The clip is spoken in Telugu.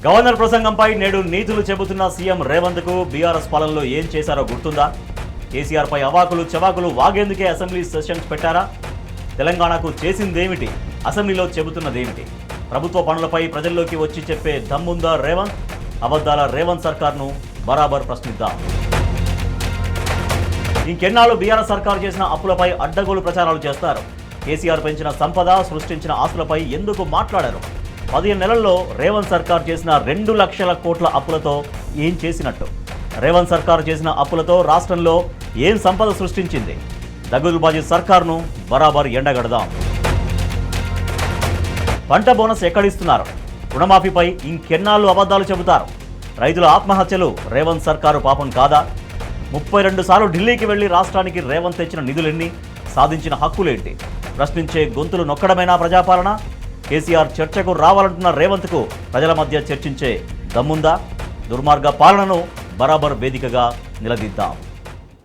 గవర్నర్ ప్రసంగంపై నేడు నీతులు చెబుతున్న సీఎం రేవంత్ కు బీఆర్ఎస్ పాలనలో ఏం చేశారో గుర్తుందా? కేసీఆర్ పై అవాకులు చవాకులు వాగేందుకే అసెంబ్లీ సెషన్స్ పెట్టారా? తెలంగాణకు చేసిందేమిటి? అసెంబ్లీలో చెబుతున్నదేమిటి? ప్రభుత్వ పనులపై ప్రజల్లోకి వచ్చి చెప్పే దమ్ముందా రేవంత్? అబద్ధాల రేవంత్ సర్కార్ను బరాబర్ ప్రశ్నిద్దాం. ఇంకెన్నాళ్ళు బీఆర్ఎస్ సర్కారు చేసిన అప్పులపై అడ్డగోలు ప్రచారాలు చేస్తారు? కేసీఆర్ పెంచిన సంపద, సృష్టించిన ఆస్తులపై ఎందుకు మాట్లాడారు? 15 నెలల్లో రేవంత్ సర్కార్ చేసిన 2 లక్షల కోట్ల అప్పులతో ఏం చేసినట్టు? రేవంత్ సర్కారు చేసిన అప్పులతో రాష్ట్రంలో ఏం సంపద సృష్టించింది? దగులుబాజీ సర్కార్ను బరాబర్ ఎండగడదాం. పంట బోనస్ ఎక్కడిస్తున్నారు? రుణమాఫీపై ఇంకెన్నాళ్ళు అబద్ధాలు చెబుతారు? రైతుల ఆత్మహత్యలు రేవంత్ సర్కారు పాపం కాదా? 32 సార్లు ఢిల్లీకి వెళ్లి రాష్ట్రానికి రేవంత్ తెచ్చిన నిధులెన్ని? సాధించిన హక్కులేంటి? ప్రశ్నించే గొంతులు నొక్కడమేనా ప్రజాపాలన? కేసీఆర్ చర్చకు రావాలంటున్న రేవంత్కు ప్రజల మధ్య చర్చించే దమ్ముందా? దుర్మార్గ పాలనను బరాబర్ వేదికగా నిలదీద్దాం.